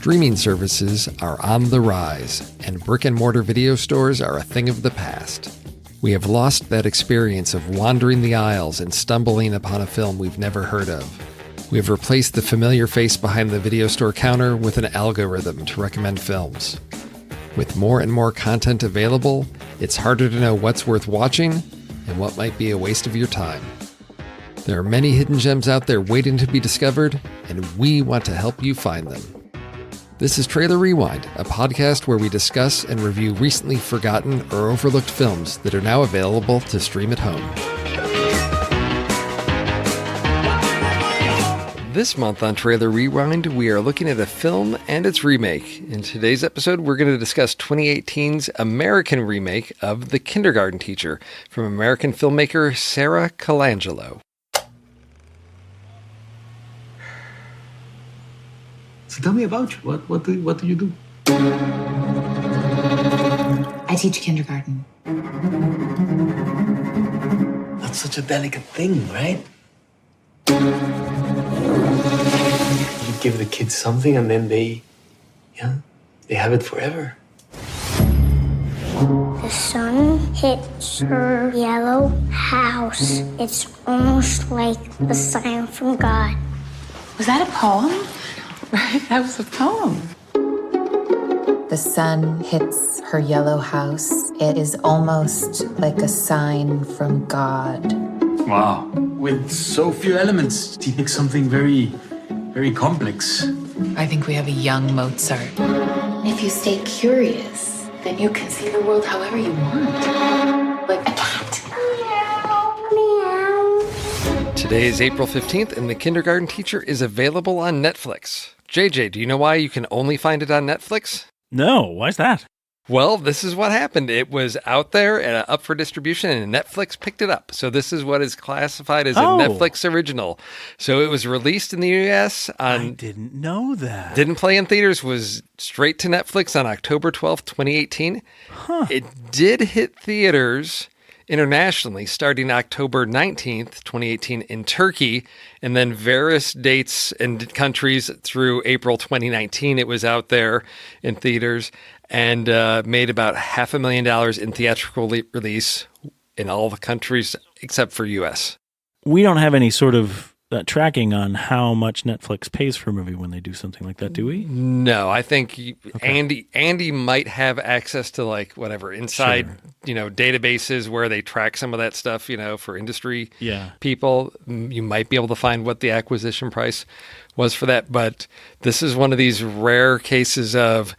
Streaming services are on the rise, and brick-and-mortar video stores are a thing of the past. We have lost that experience of wandering the aisles and stumbling upon a film we've never heard of. We have replaced the familiar face behind the video store counter with an algorithm to recommend films. With more and more content available, it's harder to know what's worth watching and what might be a waste of your time. There are many hidden gems out there waiting to be discovered, and we want to help you find them. This is Trailer Rewind, a podcast where we discuss and review recently forgotten or overlooked films that are now available to stream at home. This month on Trailer Rewind, we are looking at a film and its remake. In today's episode, we're going to discuss 2018's American remake of The Kindergarten Teacher from American filmmaker Sarah Colangelo. So tell me about you. What do you do? I teach kindergarten. That's such a delicate thing, right? You give the kids something and then they have it forever. The sun hits her yellow house. It's almost like a sign from God. Was that a poem? Right, that was a poem. The sun hits her yellow house. It is almost like a sign from God. Wow. With so few elements, he makes something very, very complex. I think we have a young Mozart. If you stay curious, then you can see the world however you want. Like a cat. Meow. Today is April 15th, and The Kindergarten Teacher is available on Netflix. JJ, do you know why you can only find it on Netflix? No, why's that? Well, this is what happened. It was out there and up for distribution, and Netflix picked it up. So this is what is classified as a Netflix original. So it was released in the U.S. I didn't know that. Didn't play in theaters, was straight to Netflix on October 12th, 2018. It did hit theaters internationally starting October 19th, 2018 in Turkey, and then various dates and countries through April 2019. It was out there in theaters and made about $500,000 in theatrical release in all the countries except for U.S. We don't have any sort of tracking on how much Netflix pays for a movie when they do something like that, do we? No, I think Andy might have access to like whatever inside databases where they track some of that stuff. For industry people, you might be able to find what the acquisition price was for that. But this is one of these rare cases of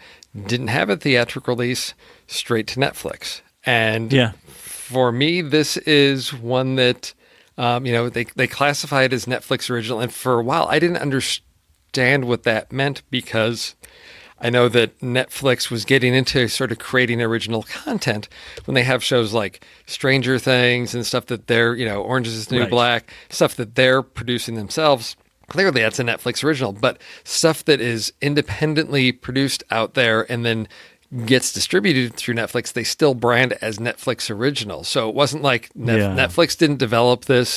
didn't have a theatrical release, straight to Netflix. And for me, this is one that. They classify it as Netflix original. And for a while, I didn't understand what that meant because I know that Netflix was getting into sort of creating original content when they have shows like Stranger Things and stuff that they're, Orange is the New Black, stuff that they're producing themselves. Clearly, that's a Netflix original. But stuff that is independently produced out there and then gets distributed through Netflix, they still brand it as Netflix original. So it wasn't like Netflix didn't develop this,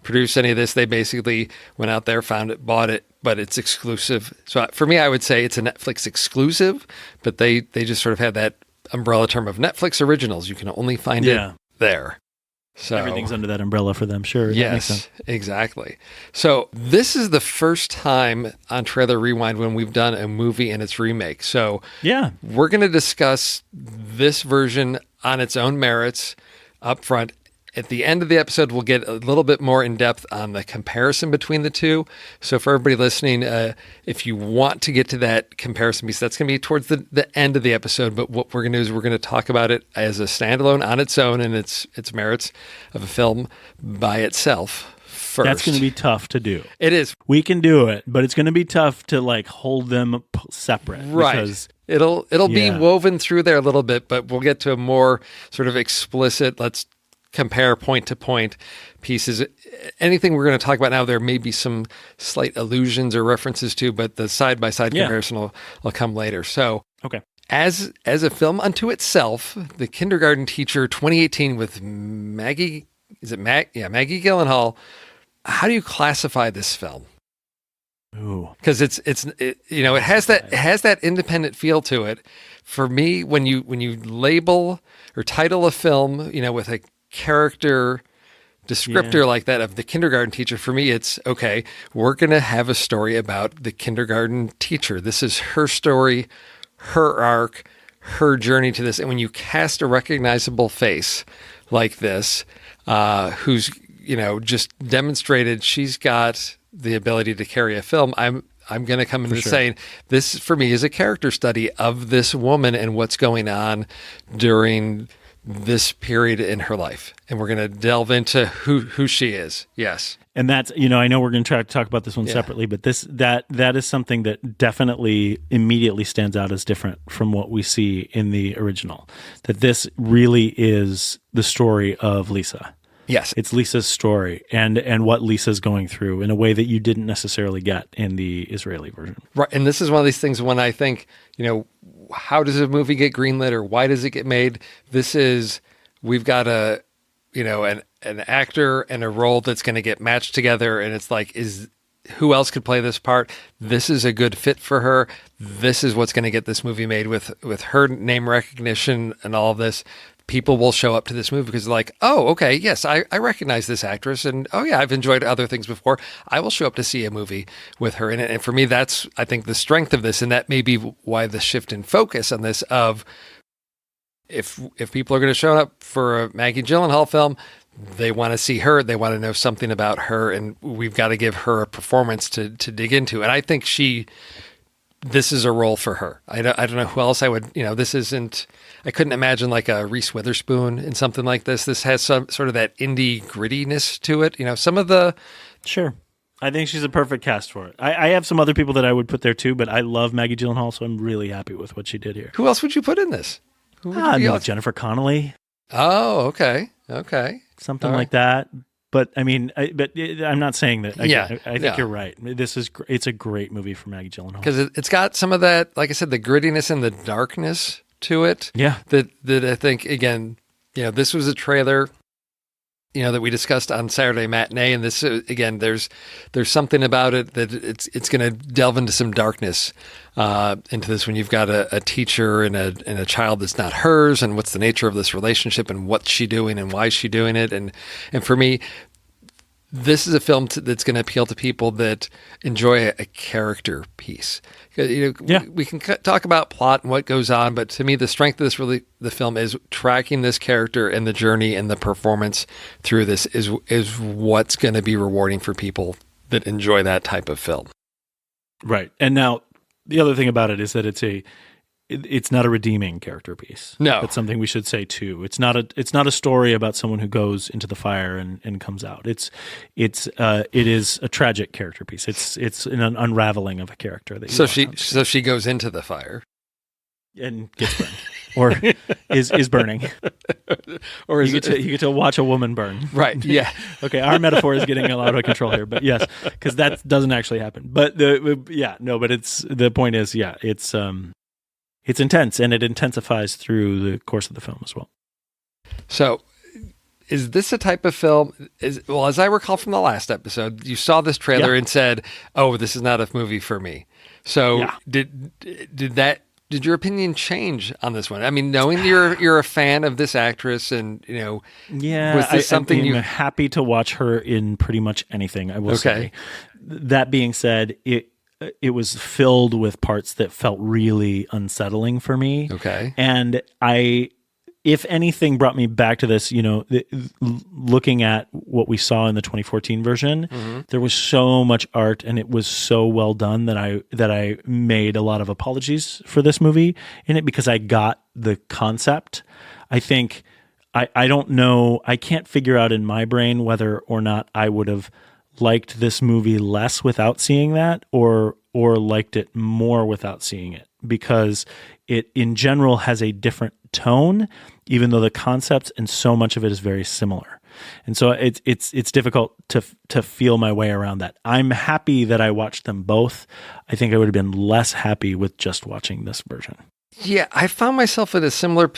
produce any of this. They basically went out there, found it, bought it, but it's exclusive. So for me, I would say it's a Netflix exclusive, but they just sort of had that umbrella term of Netflix originals. You can only find it there. So everything's under that umbrella for them, sure. That makes sense. Exactly. So this is the first time on Trailer Rewind when we've done a movie and its remake. So we're going to discuss this version on its own merits up front. At the end of the episode, we'll get a little bit more in depth on the comparison between the two. So for everybody listening, if you want to get to that comparison piece, that's going to be towards the end of the episode. But what we're going to do is we're going to talk about it as a standalone on its own and its merits of a film by itself first. That's going to be tough to do. It is. We can do it, but it's going to be tough to hold them separate. Right. Because it'll be woven through there a little bit, but we'll get to a more sort of explicit, let's compare point-to-point pieces. Anything we're going to talk about now, there may be some slight allusions or references to, but the side-by-side comparison will come later. So, as a film unto itself, The Kindergarten Teacher 2018 with Maggie Gyllenhaall, how do you classify this film? because it has that independent feel to it. For me, when you label or title a film, with a character descriptor like that of the kindergarten teacher, for me, it's okay. We're going to have a story about the kindergarten teacher. This is her story, her arc, her journey to this. And when you cast a recognizable face like this, who's, just demonstrated she's got the ability to carry a film, I'm going to come into saying this, for me, is a character study of this woman and what's going on during this period in her life. And we're going to delve into who she is. Yes. And that's, I know we're going to try to talk about this one separately, but that is something that definitely immediately stands out as different from what we see in the original. That this really is the story of Lisa. Yes. It's Lisa's story and what Lisa's going through in a way that you didn't necessarily get in the Israeli version. Right. And this is one of these things when I think, how does a movie get greenlit or why does it get made? We've got an actor and a role that's going to get matched together. And it's like, who else could play this part? This is a good fit for her. This is what's going to get this movie made with her name recognition and all of this. People will show up to this movie because they're like, oh, okay, yes, I recognize this actress. And, oh, yeah, I've enjoyed other things before. I will show up to see a movie with her in it. And for me, that's, I think, the strength of this. And that may be why the shift in focus on this of if people are going to show up for a Maggie Gyllenhaal film, they want to see her. They want to know something about her. And we've got to give her a performance to dig into. And I think this is a role for her. I don't know who else I would, I couldn't imagine like a Reese Witherspoon in something like this. This has some sort of that indie grittiness to it. Some of the... Sure. I think she's a perfect cast for it. I have some other people that I would put there too, but I love Maggie Gyllenhaal, so I'm really happy with what she did here. Who else would you put in this? Jennifer Connelly. Oh, okay. Something like that. But I mean, I'm not saying that. I think you're right. It's a great movie for Maggie Gyllenhaal because it's got some of that, like I said, the grittiness and the darkness to it. Yeah, that I think again, this was a trailer, that we discussed on Saturday Matinee, and this again, there's something about it that it's going to delve into some darkness into this when you've got a teacher and a child that's not hers, and what's the nature of this relationship, and what's she doing, and why is she doing it, and for me, this is a film that's going to appeal to people that enjoy a character piece. We can talk about plot and what goes on, but to me, the strength of the film is tracking this character and the journey and the performance through this is what's going to be rewarding for people that enjoy that type of film. Right. And now the other thing about it is that it's not a redeeming character piece. No. That's something we should say too. It's not a story about someone who goes into the fire and comes out. It is a tragic character piece. It's an unraveling of a character that so she goes into the fire and gets burned or is burning. Or you get to watch a woman burn. Right. Yeah. Okay, our metaphor is getting a lot out of control here, but yes, cuz that doesn't actually happen. But the point is it's intense, and it intensifies through the course of the film as well. So, is this a type of film? As I recall from the last episode, you saw this trailer and said, "Oh, this is not a movie for me." So, did your opinion change on this one? I mean, knowing you're a fan of this actress, and was this something I'm happy to watch her in pretty much anything. I will say. That being said, it was filled with parts that felt really unsettling for me. Okay. And if anything, brought me back to this, looking at what we saw in the 2014 version, there was so much art and it was so well done that I made a lot of apologies for this movie in it because I got the concept. I think, I don't know, I can't figure out in my brain whether or not I would have liked this movie less without seeing that or liked it more without seeing it, because it in general has a different tone, even though the concepts and so much of it is very similar. And so it's difficult to feel my way around that. I'm happy that I watched them both. I think I would have been less happy with just watching this version. Yeah, I found myself in a similar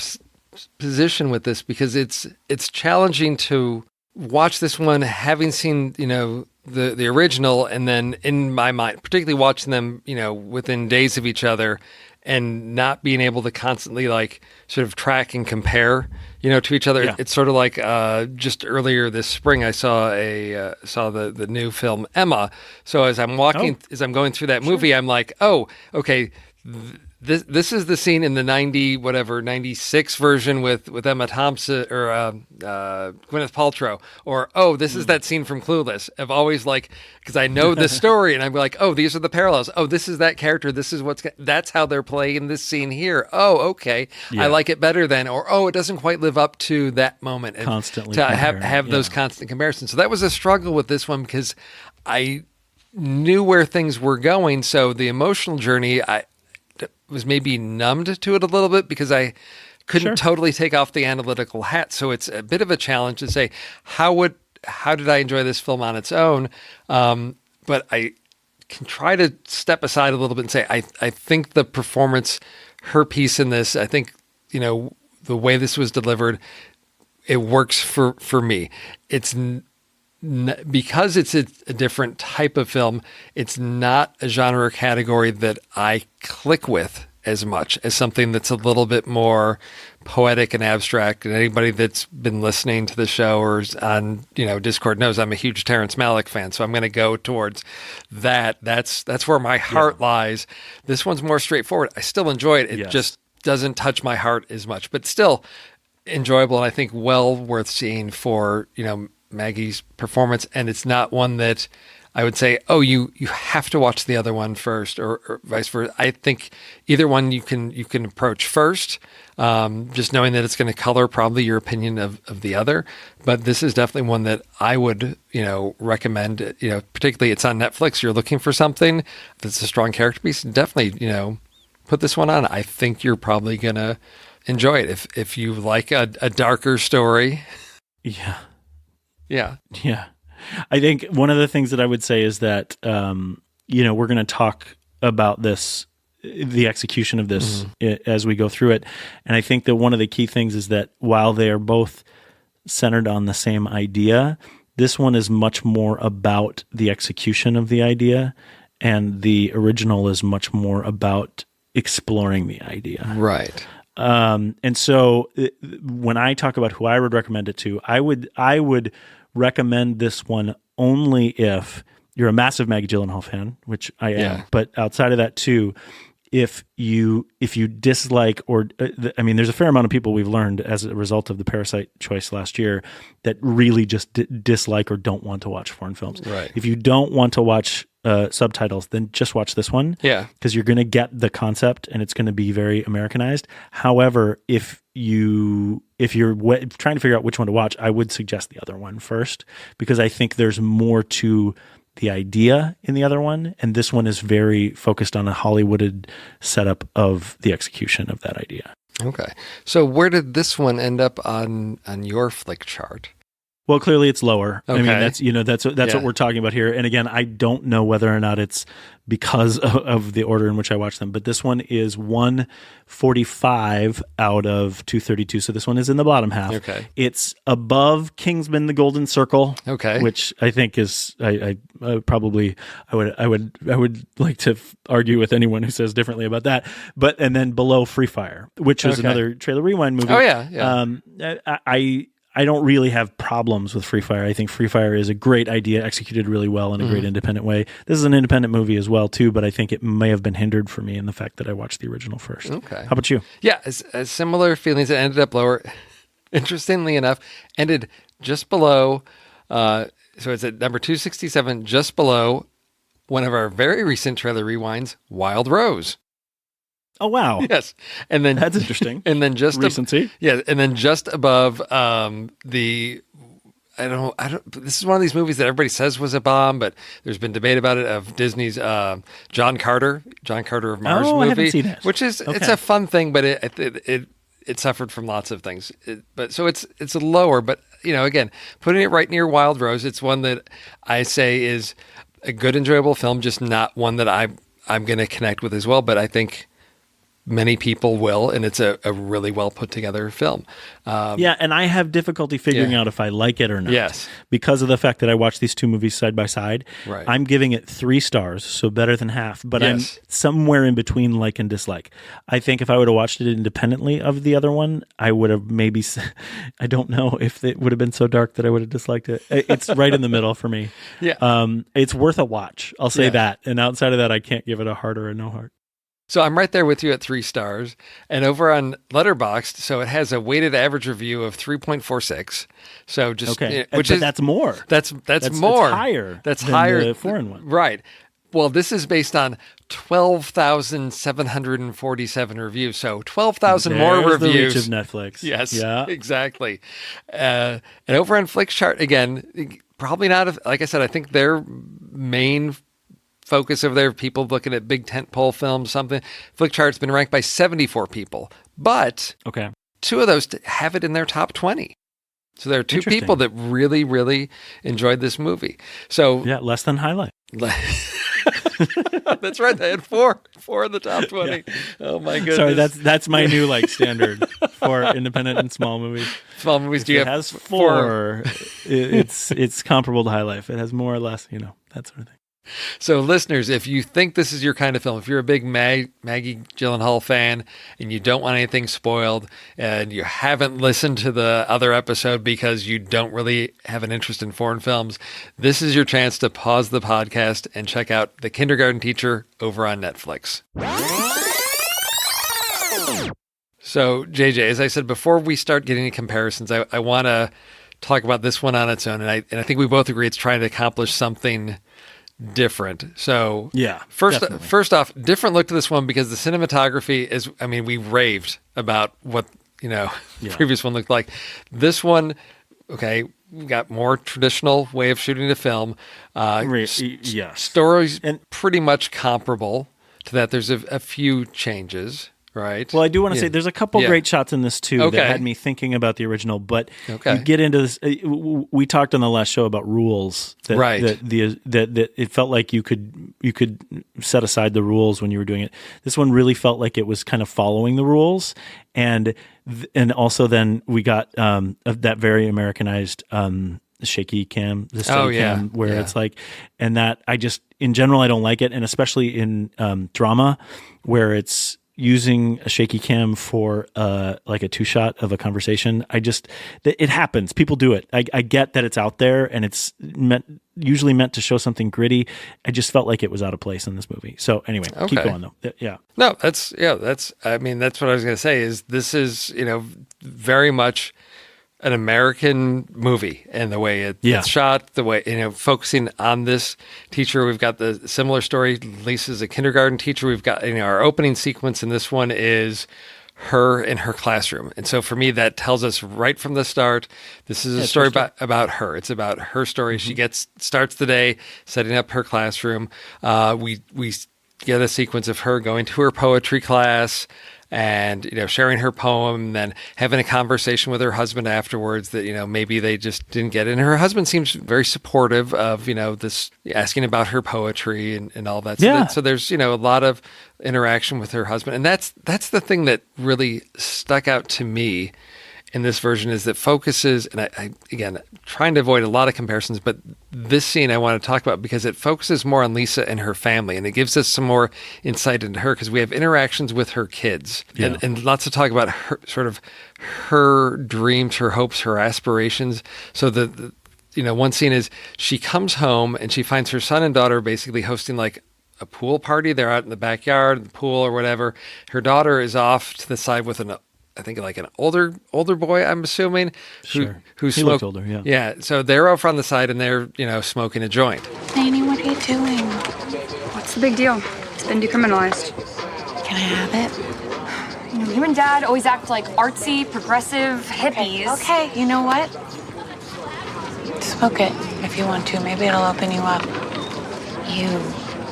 position with this because it's challenging to watch this one having seen, the original, and then in my mind, particularly watching them, within days of each other, and not being able to constantly like sort of track and compare, to each other. Yeah. It's sort of like just earlier this spring, I saw the new film Emma. So as I'm going through that movie, I'm like, oh, okay. This is the scene in the 96 version with Emma Thompson or Gwyneth Paltrow, or this is that scene from Clueless. I've always because I know this story, and I'm like, oh, these are the parallels. Oh, this is that character. This is that's how they're playing this scene here. Oh, okay, I like it better then, or it doesn't quite live up to that moment. And constantly to have those constant comparisons. So that was a struggle with this one because I knew where things were going. So the emotional journey, I was maybe numbed to it a little bit because I couldn't totally take off the analytical hat. So it's a bit of a challenge to say, how did I enjoy this film on its own? But I can try to step aside a little bit and say, I think the performance, her piece in this, I think, the way this was delivered, it works for me. It's because it's a different type of film, it's not a genre category that I click with as much as something that's a little bit more poetic and abstract. And anybody that's been listening to the show or on Discord knows I'm a huge Terrence Malick fan, so I'm going to go towards that. That's where my heart lies. This one's more straightforward. I still enjoy it. It just doesn't touch my heart as much, but still enjoyable, and I think well worth seeing for Maggie's performance. And it's not one that I would say, oh, you have to watch the other one first, or vice versa. I think either one you can approach first, just knowing that it's going to color probably your opinion of the other. But this is definitely one that I would recommend. Particularly it's on Netflix. You're looking for something that's a strong character piece. Definitely put this one on. I think you're probably gonna enjoy it if you like a darker story. Yeah. Yeah. Yeah. I think one of the things that I would say is that, we're going to talk about this, the execution of this as we go through it. And I think that one of the key things is that while they are both centered on the same idea, this one is much more about the execution of the idea, and the original is much more about exploring the idea. Right. And so when I talk about who I would recommend it to, I would recommend this one only if you're a massive Maggie Gyllenhaal fan, which I am. But outside of that too, if you dislike there's a fair amount of people we've learned as a result of the Parasite choice last year that really just dislike or don't want to watch foreign films. Right. If you don't want to watch subtitles, then just watch this one. Yeah. Because you're going to get the concept and it's going to be very Americanized. However, if you're trying to figure out which one to watch, I would suggest the other one first, because I think there's more to the idea in the other one, and this one is very focused on a Hollywooded setup of the execution of that idea. Okay. So where did this one end up on your flick chart? Well, clearly it's lower. Okay. I mean, that's what we're talking about here. And again, I don't know whether or not it's because of the order in which I watch them, but this one is 145 out of 232. So this one is in the bottom half. Okay. It's above Kingsman: The Golden Circle. Okay. Which I think is I would like to argue with anyone who says differently about that. And then below Free Fire, which is another Trailer Rewind movie. Oh yeah. I don't really have problems with Free Fire. I think Free Fire is a great idea, executed really well in a great independent way. This is an independent movie as well, too, but I think it may have been hindered for me in the fact that I watched the original first. Okay. How about you? Yeah, as similar feelings. It ended up lower. Interestingly enough, ended just below, so it's at number 267, just below one of our very recent Trailer Rewinds, Wild Rose. Oh, wow. Yes. And then that's interesting. And then just recency. And then just above this is one of these movies that everybody says was a bomb, but there's been debate about it, of Disney's John Carter of Mars movie. I haven't seen it. Which is it's a fun thing, but it suffered from lots of things. So it's a lower, but again, putting it right near Wild Rose, it's one that I say is a good, enjoyable film, just not one that I'm going to connect with as well. But I think many people will, and it's a really well put together film. And I have difficulty figuring out if I like it or not. Yes. Because of the fact that I watched these two movies side by side. Right. I'm giving it 3 stars, so better than half, but I'm somewhere in between like and dislike. I think if I would have watched it independently of the other one, I would have maybe, I don't know if it would have been so dark that I would have disliked it. It's right in the middle for me. Yeah. It's worth a watch. I'll say that. And outside of that, I can't give it a heart or a no heart. So I'm right there with you at 3 stars. And over on Letterboxd, so it has a weighted average review of 3.46. So just which is that's more. That's more. That's higher. That's than higher. The foreign one. Right. Well, this is based on 12,747 reviews. So 12,000 more reviews. The reach of Netflix. Yes. Yeah. Exactly. And over on Flickchart, again, probably not. Like I said, I think their main focus over there, people looking at big tentpole films, something. Flickchart's been ranked by 74 people, but 2 of those have it in their top 20. So there are 2 people that really, really enjoyed this movie. So less than Highlight. That's right. They had 4 in the top 20. Yeah. Oh my goodness. Sorry, that's my new standard for independent and small movies. Small movies. If it has 4. It's comparable to High Life. It has more or less, that sort of thing. So listeners, if you think this is your kind of film, if you're a big Maggie Gyllenhaal fan and you don't want anything spoiled and you haven't listened to the other episode because you don't really have an interest in foreign films, this is your chance to pause the podcast and check out The Kindergarten Teacher over on Netflix. So JJ, as I said, before we start getting into comparisons, I want to talk about this one on its own. And I think we both agree it's trying to accomplish something different. So first off, different look to this one because the cinematography is, we raved about what, the previous one looked like. This one, we got more traditional way of shooting the film. Stories and pretty much comparable to that. There's a few changes. Right. Well, I do want to say there's a couple great shots in this too that had me thinking about the original. But you get into this. We talked on the last show about rules. That it felt like you could set aside the rules when you were doing it. This one really felt like it was kind of following the rules, and also then we got that very Americanized shaky cam, cam, where it's like, and that I just in general I don't like it, and especially in drama where it's using a shaky cam for like a 2-shot of a conversation. It happens. People do it. I get that it's out there and it's usually meant to show something gritty. I just felt like it was out of place in this movie. So anyway, keep going though. Yeah. No, that's what I was going to say is this is, very much an American movie and the way it's shot, the way, focusing on this teacher. We've got the similar story. Lisa's a kindergarten teacher. We've got, our opening sequence in this one is her in her classroom. And so for me, that tells us right from the start, this is a story about her. It's about her story. Mm-hmm. She starts the day setting up her classroom. We get a sequence of her going to her poetry class, and sharing her poem, then having a conversation with her husband afterwards that maybe they just didn't get it. And her husband seems very supportive of this, asking about her poetry and all that. So there's a lot of interaction with her husband, and that's the thing that really stuck out to me in this version is that focuses, and I again trying to avoid a lot of comparisons, but this scene I want to talk about because it focuses more on Lisa and her family, and it gives us some more insight into her because we have interactions with her kids and lots of talk about her, sort of her dreams, her hopes, her aspirations. So the one scene is she comes home and she finds her son and daughter basically hosting like a pool party. They're out in the backyard, the pool or whatever. Her daughter is off to the side with I think like an older boy, I'm assuming, who he looked older, Yeah, so they're over on the side and they're, smoking a joint. Nanny, what are you doing? What's the big deal? It's been decriminalized. Can I have it? You and Dad always act like artsy, progressive hippies. Okay, you know what? Smoke it if you want to. Maybe it'll open you up. You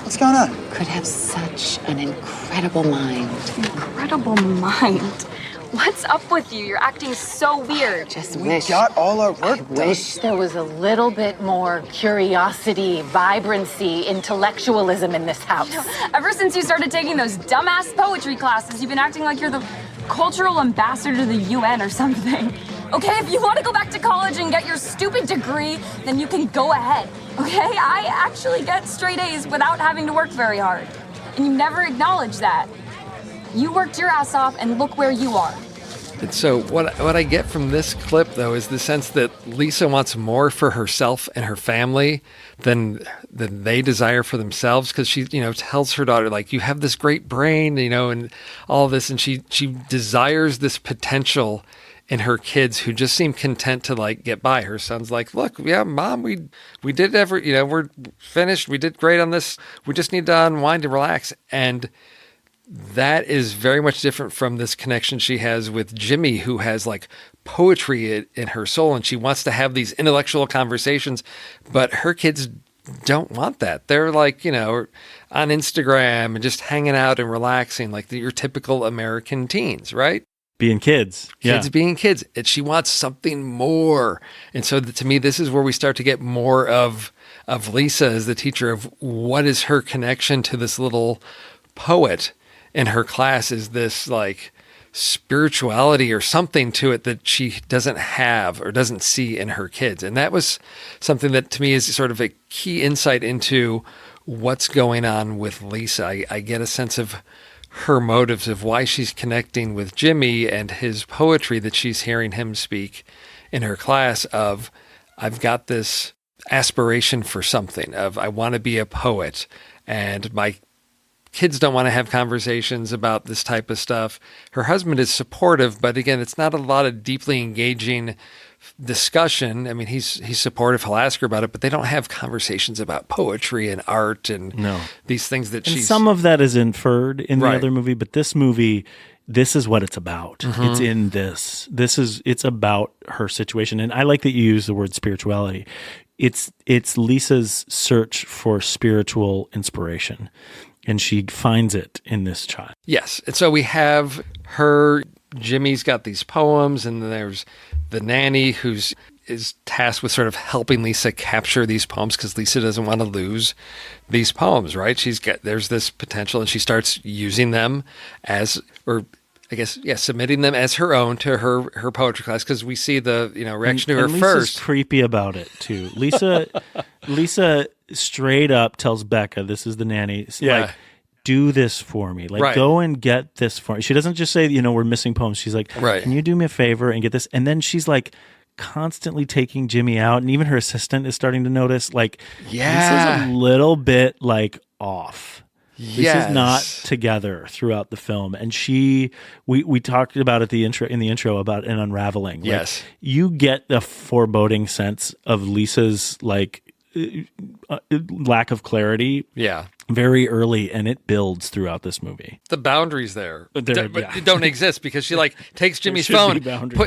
What's going on? could have such an incredible mind. Incredible mind. What's up with you? You're acting so weird. Just We wish. got all our work done. Wish there was a little bit more curiosity, vibrancy, intellectualism in this house. Ever since you started taking those dumbass poetry classes, you've been acting like you're the cultural ambassador to the UN or something. Okay, if you want to go back to college and get your stupid degree, then you can go ahead. Okay, I actually get straight A's without having to work very hard. And you never acknowledge that. You worked your ass off and look where you are. And so what I get from this clip, though, is the sense that Lisa wants more for herself and her family than they desire for themselves, because she, tells her daughter, like, you have this great brain, and all this, and she desires this potential in her kids who just seem content to, like, get by. Her son's like, look, yeah, Mom, we did we're finished. We did great on this. We just need to unwind and relax. And that is very much different from this connection she has with Jimmy, who has like poetry in her soul, and she wants to have these intellectual conversations, but her kids don't want that. They're like, on Instagram and just hanging out and relaxing like your typical American teens, right? Being kids. Kids being kids. And she wants something more. And so to me, this is where we start to get more of Lisa as the teacher, of what is her connection to this little poet in her class. Is this like spirituality or something to it that she doesn't have or doesn't see in her kids? And that was something that to me is sort of a key insight into what's going on with Lisa. I get a sense of her motives of why she's connecting with Jimmy and his poetry that she's hearing him speak in her class of, I've got this aspiration for something, of I want to be a poet, and my kids don't want to have conversations about this type of stuff. Her husband is supportive, but again, it's not a lot of deeply engaging discussion. I mean, he's supportive. He'll ask her about it, but they don't have conversations about poetry and art and these things that she's... Some of that is inferred in the other movie, but this movie, this is what it's about. Mm-hmm. It's in this. It's about her situation. And I like that you use the word spirituality. It's Lisa's search for spiritual inspiration, and she finds it in this child. Yes. And so we have her, Jimmy's got these poems, and there's the nanny who's is tasked with sort of helping Lisa capture these poems, because Lisa doesn't want to lose these poems, right? There's this potential, and she starts using them as, or I guess, submitting them as her own to her poetry class, because we see the reaction to her Lisa's first. Creepy about it too. Lisa straight up tells Becca, this is the nanny, like, do this for me. Like, go and get this for me. She doesn't just say, we're missing poems. She's like, can you do me a favor and get this? And then she's like constantly taking Jimmy out, and even her assistant is starting to notice, like, this is a little bit like off. This is not together throughout the film. And we talked about it in the intro about an unraveling. Yes. Like, you get the foreboding sense of Lisa's like lack of clarity. Yeah. Very early, and it builds throughout this movie. The boundaries there don't exist, because she like takes Jimmy's phone,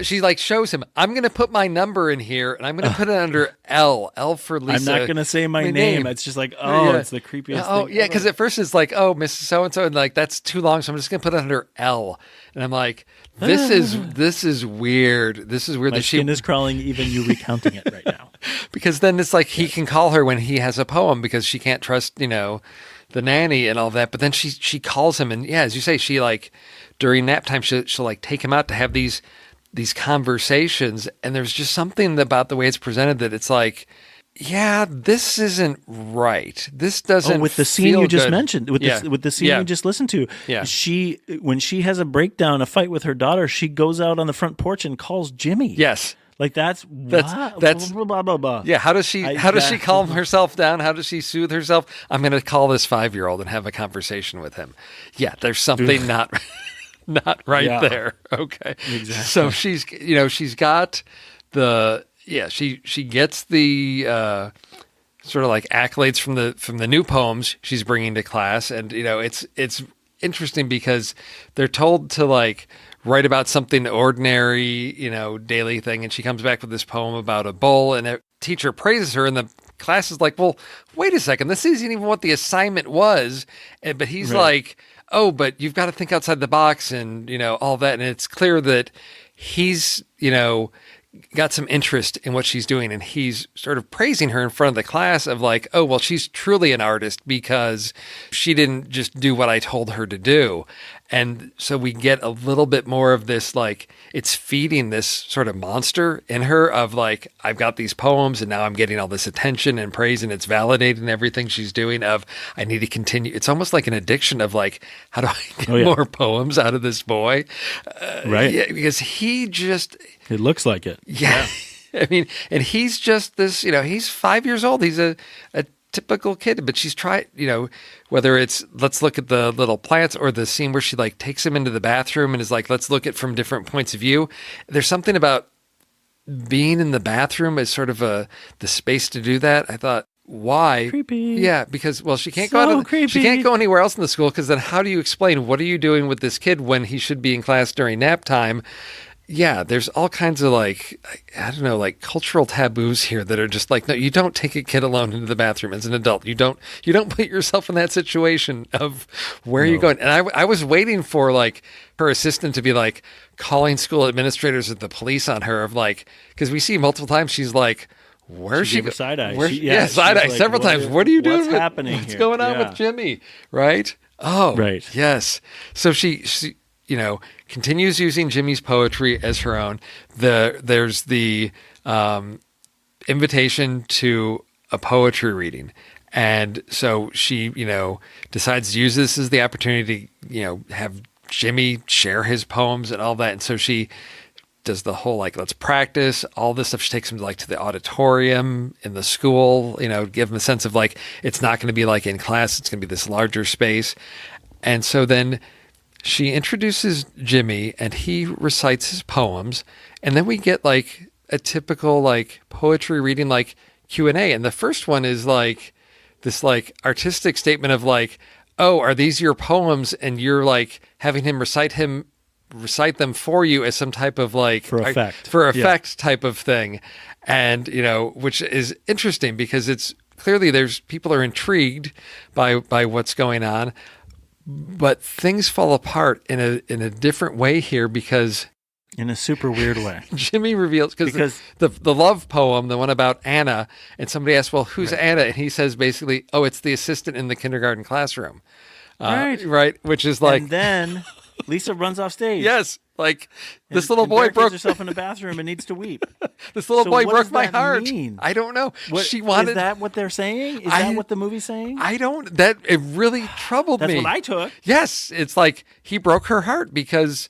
she like shows him, I'm going to put my number in here, and I'm going to put it under L for Lisa. I'm not going to say my name. It's just like, it's the creepiest thing. Because at first it's like, Mrs. So-and-so, and like, that's too long, so I'm just going to put it under L. And I'm like, this is weird. This is weird. My skin is crawling, even you recounting it right now. Because then it's like he can call her when he has a poem, because she can't trust, the nanny and all that. But then she calls him, and as you say, she like during nap time, she'll like take him out to have these conversations. And there's just something about the way it's presented that it's like, this isn't right. This doesn't. With the scene you just mentioned, with the scene you just listened to, when she has a breakdown, a fight with her daughter, she goes out on the front porch and calls Jimmy. Yes. Like that's blah, blah, blah, blah. Yeah, how does she calm herself down? How does she soothe herself? I'm going to call this 5-year-old and have a conversation with him. Yeah, there's something not right there. Okay. Exactly. So she's got the she gets the sort of like accolades from the new poems she's bringing to class, and it's interesting because they're told to like write about something ordinary, daily thing. And she comes back with this poem about a bull, and a teacher praises her, and the class is like, well, wait a second, this isn't even what the assignment was. But he's like, oh, but you've got to think outside the box and, all that. And it's clear that he's, got some interest in what she's doing. And he's sort of praising her in front of the class of like, oh, well, she's truly an artist because she didn't just do what I told her to do. And so we get a little bit more of this, like, it's feeding this sort of monster in her of like, I've got these poems and now I'm getting all this attention and praise and it's validating everything she's doing of, I need to continue. It's almost like an addiction of like, how do I get more poems out of this boy? Right. Yeah, because he just... It looks like it. Yeah. I mean, and he's just this, he's 5 years old. He's a typical kid, but she's tried, whether it's let's look at the little plants or the scene where she like takes him into the bathroom and is like, let's look at from different points of view. There's something about being in the bathroom as sort of the space to do that. I thought, why? Creepy. Yeah, because she can't creepy. She can't go anywhere else in the school because then how do you explain what are you doing with this kid when he should be in class during nap time? Yeah, there's all kinds of like, I don't know, like cultural taboos here that are just like, no, you don't take a kid alone into the bathroom as an adult. You don't put yourself in that situation of where you're going. And I was waiting for like her assistant to be like calling school administrators or the police on her of like, because we see multiple times she's like, where's she? Side eye. Side eye several times. What are you doing? What's happening What's here? going on with Jimmy? Right? Oh, right. Yes. So she continues using Jimmy's poetry as her own. There's the invitation to a poetry reading. And so she, decides to use this as the opportunity to, have Jimmy share his poems and all that. And so she does the whole, like, let's practice all this stuff. She takes him to the auditorium in the school, give him a sense of like, it's not going to be like in class. It's going to be this larger space. And so then she introduces Jimmy and he recites his poems. And then we get like a typical like poetry reading, like Q&A. And the first one is like this like artistic statement of like, oh, are these your poems? And you're like having him recite them for you as some type of like for effect type of thing. And, which is interesting because it's clearly people are intrigued by what's going on. But things fall apart in a different way here because... In a super weird way. Jimmy reveals... Because the love poem, the one about Anna, and somebody asks, well, who's Anna? And he says basically, oh, it's the assistant in the kindergarten classroom. Right. Which is like... And then Lisa runs off stage. Yes. Like, this little boy broke herself in the bathroom and needs to weep. This little boy broke my heart. Mean? I don't know. She wanted. Is that what they're saying? Is that what the movie's saying? It really troubled me. That's what I took. Yes, it's like he broke her heart because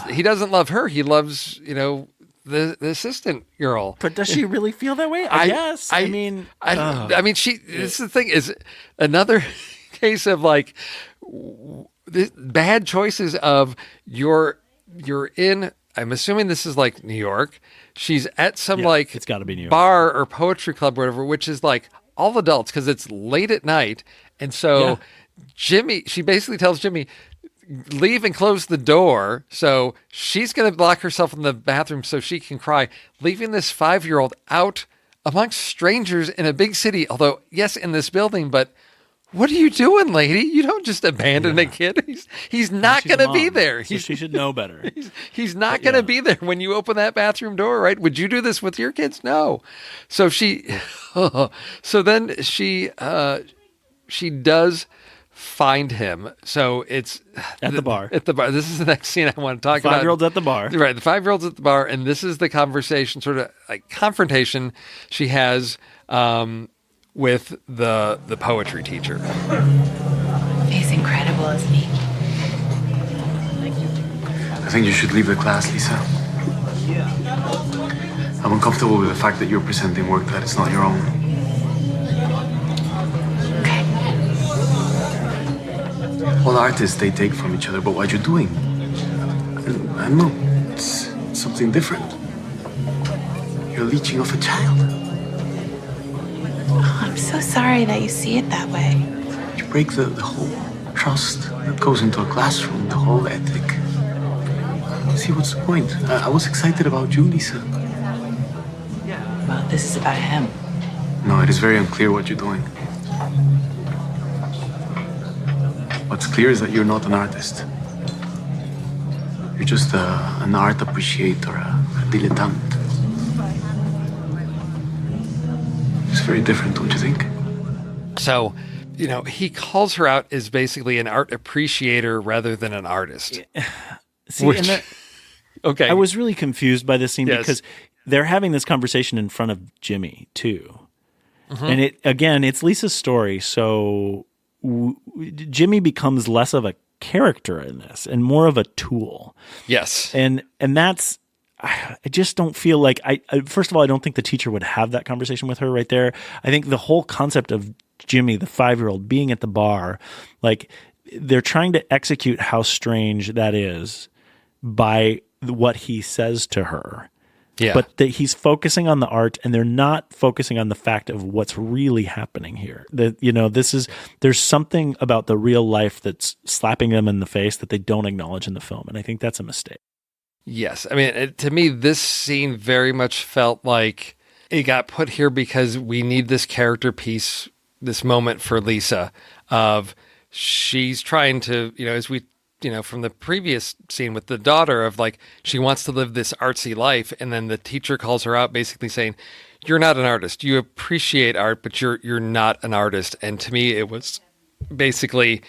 he doesn't love her. He loves the assistant girl. But does she really feel that way? I guess. I mean, this is the thing is another case of like bad choices of you're in, I'm assuming this is like New York. She's at some it's gotta be New York. Bar or poetry club or whatever, which is like all adults because it's late at night. And so Jimmy, she basically tells Jimmy, leave and close the door. So she's going to lock herself in the bathroom so she can cry, leaving this 5-year-old out amongst strangers in a big city. Although, yes, in this building, but what are you doing, lady? You don't just abandon a kid. He's not going to be there. So she should know better. He's not going to be there when you open that bathroom door, right? Would you do this with your kids? No. So so then she does find him. So it's at the bar. At the bar. This is the next scene I want to talk about. 5-year-old's at the bar. Right. The 5-year-old's at the bar. And this is the conversation, sort of like confrontation she has, with the poetry teacher. He's incredible, isn't he? I think you should leave the class, Lisa. I'm uncomfortable with the fact that you're presenting work that is not your own. Okay. All artists, they take from each other, but what you're doing, I don't know, it's something different. You're leeching off a child. Oh, I'm so sorry that you see it that way. You break the whole trust that goes into a classroom, the whole ethic. See, what's the point? I was excited about you, Lisa. Well, this is about him. No, it is very unclear what you're doing. What's clear is that you're not an artist. You're just an art appreciator, a dilettante. It's very different, don't you think? So, he calls her out as basically an art appreciator rather than an artist. See, okay. I was really confused by this scene because they're having this conversation in front of Jimmy too. And it's Lisa's story. So Jimmy becomes less of a character in this and more of a tool. Yes. And that's, I just don't feel like first of all, I don't think the teacher would have that conversation with her right there. I think the whole concept of Jimmy, the 5-year-old, being at the bar, like they're trying to execute how strange that is by what he says to her. Yeah. But he's focusing on the art and they're not focusing on the fact of what's really happening here. There's something about the real life that's slapping them in the face that they don't acknowledge in the film. And I think that's a mistake. Yes. I mean, to me, this scene very much felt like it got put here because we need this character piece, this moment for Lisa of she's trying to, as we, from the previous scene with the daughter of like, she wants to live this artsy life. And then the teacher calls her out basically saying, you're not an artist. You appreciate art, but you're not an artist. And to me, it was basically,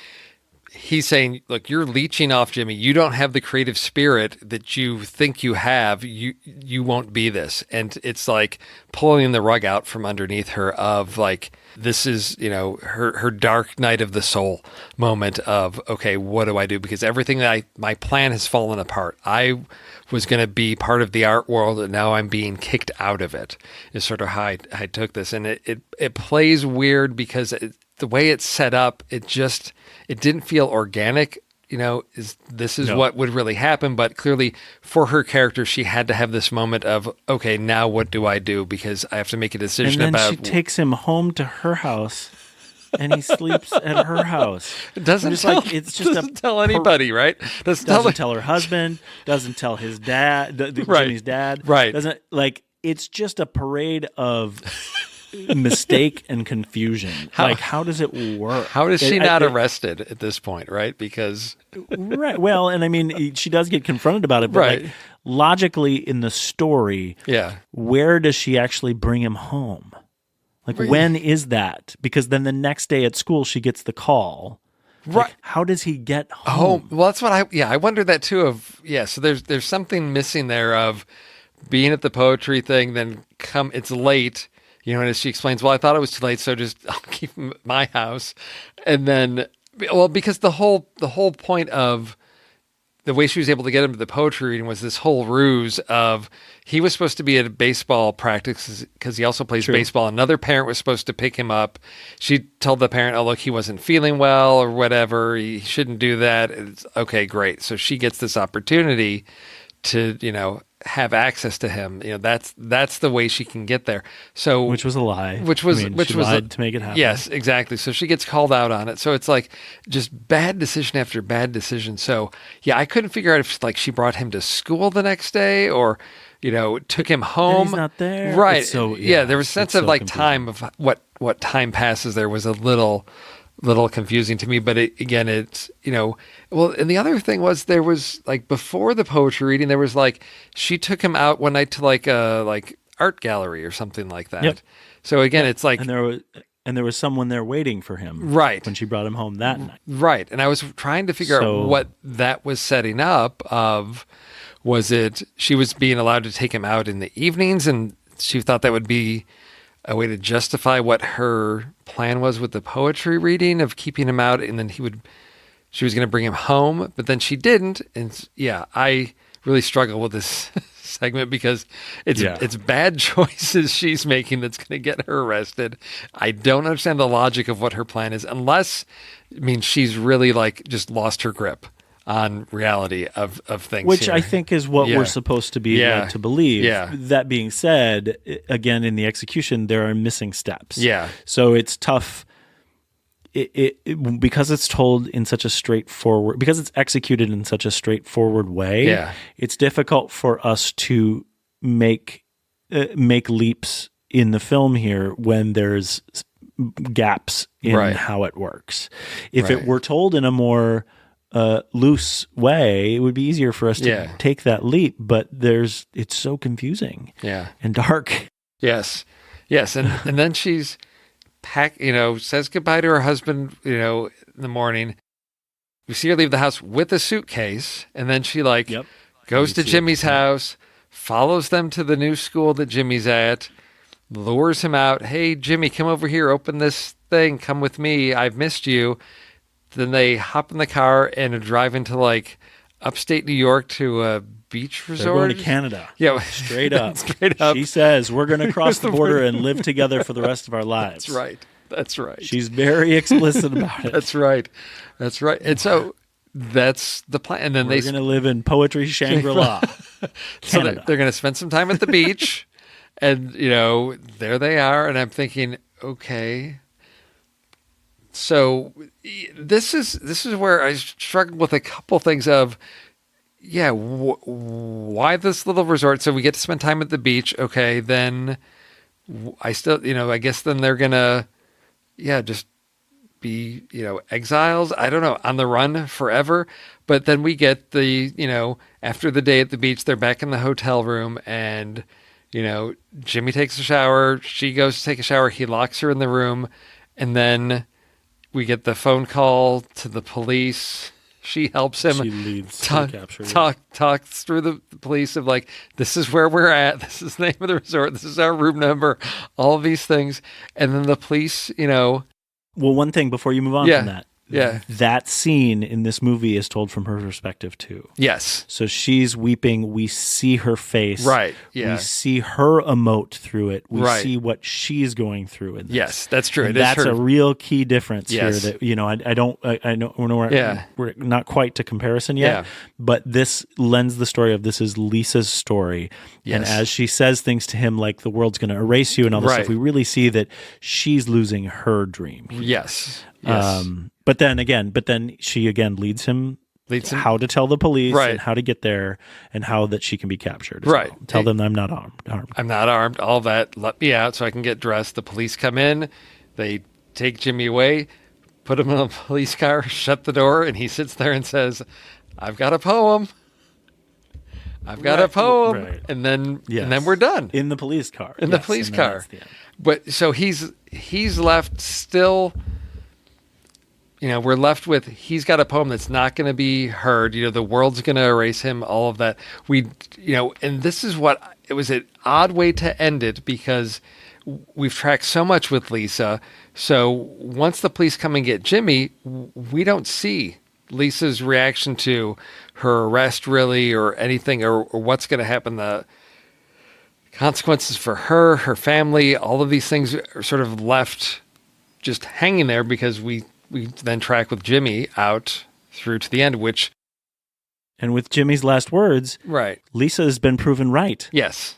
he's saying, look, you're leeching off Jimmy. You don't have the creative spirit that you think you have. You won't be this. And it's like pulling the rug out from underneath her of like, this is, her dark night of the soul moment of, okay, what do I do? Because everything my plan has fallen apart. I was going to be part of the art world and now I'm being kicked out of it is sort of how I took this. And it plays weird because the way it's set up, it didn't feel organic. This is what would really happen. But clearly for her character, she had to have this moment of, okay, now what do I do? Because I have to make a decision and then about. She takes him home to her house and he sleeps at her house. It doesn't tell anybody, right? Doesn't tell her husband, doesn't tell his dad, Jimmy's dad. Right. It's just a parade of mistake and confusion. How does it work? How is she not arrested at this point, right? Because right. Well, and I mean, she does get confronted about it, but right. Logically in the story, where does she actually bring him home? When is that? Because then the next day at school, she gets the call. Right. How does he get home? Oh, well, that's what I wonder that too. So there's something missing there of being at the poetry thing, then it's late. And as she explains, well, I thought it was too late, so I'll keep him at my house. And then, because the whole point of the way she was able to get him to the poetry reading was this whole ruse of he was supposed to be at a baseball practice because he also plays baseball. Another parent was supposed to pick him up. She told the parent, oh, look, he wasn't feeling well or whatever. He shouldn't do that. It's, okay, great. So she gets this opportunity to, have access to him. That's the way she can get there. So which was a lie. She lied to make it happen. Yes, exactly. So she gets called out on it. So it's like just bad decision after bad decision. So I couldn't figure out if she brought him to school the next day or took him home. And he's not there. Right. So there was a sense of confusing. Time of what time passes there was a little confusing to me, but it's and the other thing was there was before the poetry reading there was she took him out one night to a art gallery or something like that. Yep. So again, it's and there was someone there waiting for him right when she brought him home that night. Right. And I was trying to figure out what that was setting up of. Was it she was being allowed to take him out in the evenings and she thought that would be a way to justify what her plan was with the poetry reading of keeping him out, and then she was going to bring him home, but then she didn't. And I really struggle with this segment because it's bad choices she's making that's going to get her arrested. I don't understand the logic of what her plan is, unless she's really just lost her grip on reality of things. Which here. I think is what we're supposed to be led to believe. Yeah. That being said, again, in the execution, there are missing steps. Yeah. So it's tough. Because it's told in such a straightforward, because it's executed in such a straightforward way, it's difficult for us to make leaps in the film here when there's gaps in Right. how it works. If Right. it were told in a more loose way, it would be easier for us to Yeah. take that leap. But it's so confusing Yeah. and dark. Yes. Yes. And then she's says goodbye to her husband, in the morning. We see her leave the house with a suitcase, and then she goes to Jimmy's house, follows them to the new school that Jimmy's at, lures him out. Hey, Jimmy, come over here, open this thing, come with me. I've missed you. Then they hop in the car and drive into upstate New York to a beach resort. They're going to Canada. Yeah. Straight up. Straight up. She says, we're going to cross the border and live together for the rest of our lives. That's right. That's right. She's very explicit about it. That's right. That's right. And so that's the plan. And then we're going to live in Poetry Shangri-La. So they're going to spend some time at the beach. And, there they are. And I'm thinking, okay. So this is where I struggled with a couple things of, why this little resort? So we get to spend time at the beach. Okay, then I still, I guess then they're going to, just be, exiles. I don't know, on the run forever. But then we get the, after the day at the beach, they're back in the hotel room and, Jimmy takes a shower. She goes to take a shower. He locks her in the room. And then we get the phone call to the police. She helps him. She leads to the capture. Talks through the police of this is where we're at. This is the name of the resort. This is our room number. All of these things. And then the police, Well, one thing before you move on from that. Yeah. That scene in this movie is told from her perspective too. Yes. So she's weeping. We see her face. Right. Yeah. We see her emote through it. We Right. see what she's going through in this. Yes, that's true. And that's a real key difference Yes. here. That I know we're not quite to comparison yet. Yeah. But this lends the story of this is Lisa's story. Yes. And as she says things to him like the world's going to erase you and all this Right. stuff, we really see that she's losing her dream. Yes. Yes. But then she again leads him how to tell the police Right. and how to get there and how that she can be captured. as Right. well. Tell them I'm not armed. I'm not armed. All that. Let me out so I can get dressed. The police come in. They take Jimmy away, put him in a police car, shut the door, and he sits there and says, I've got a poem. I've got a poem. Right. And then we're done. In the police car. In the police car. But so he's left still. We're left with he's got a poem that's not going to be heard. The world's going to erase him. All of that. And this is what it was an odd way to end it because we've tracked so much with Lisa. So once the police come and get Jimmy, we don't see Lisa's reaction to her arrest really or anything or what's going to happen. The consequences for her family, all of these things are sort of left just hanging there because we then track with Jimmy out through to the end, and with Jimmy's last words, right. Lisa has been proven right. Yes.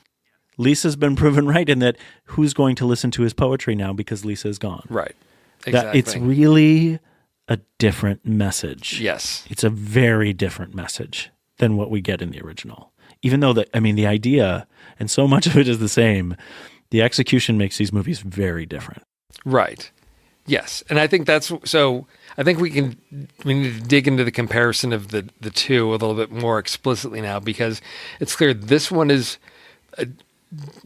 Lisa's been proven right in that who's going to listen to his poetry now because Lisa is gone. Right. Exactly. It's really a different message. Yes. It's a very different message than what we get in the original. Even though the idea and so much of it is the same, the execution makes these movies very different. Right. Yes. And I think I think we need to dig into the comparison of the two a little bit more explicitly now because it's clear this one is,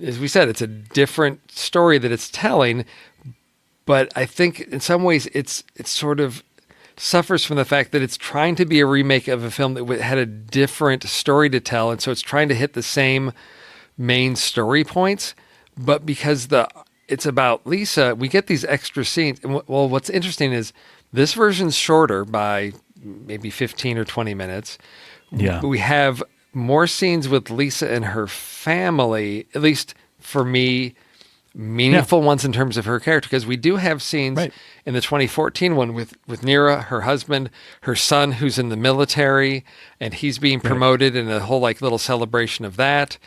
as we said, it's a different story that it's telling, but I think in some ways it's sort of suffers from the fact that it's trying to be a remake of a film that had a different story to tell. And so it's trying to hit the same main story points, but because it's about Lisa, we get these extra scenes. And what's interesting is this version's shorter by maybe 15 or 20 minutes. Yeah. We have more scenes with Lisa and her family, at least for me, meaningful ones in terms of her character, because we do have scenes in the 2014 one with Nira, her husband, her son who's in the military, and he's being promoted in a whole little celebration of that.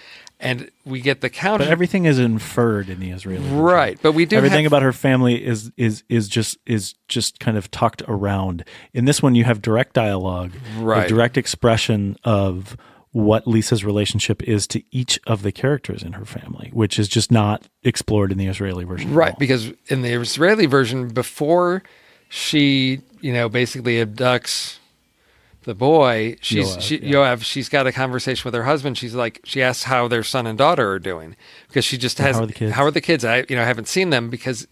And we get the counter. But everything is inferred in the Israeli version. Right. But we do everything about her family is just kind of tucked around. In this one, you have direct dialogue, a direct expression of what Lisa's relationship is to each of the characters in her family, which is just not explored in the Israeli version. Right, because in the Israeli version, before she, basically abducts the boy, Yoav, she's got a conversation with her husband. She asks how their son and daughter are doing, because she just has, how are the kids? I haven't seen them, because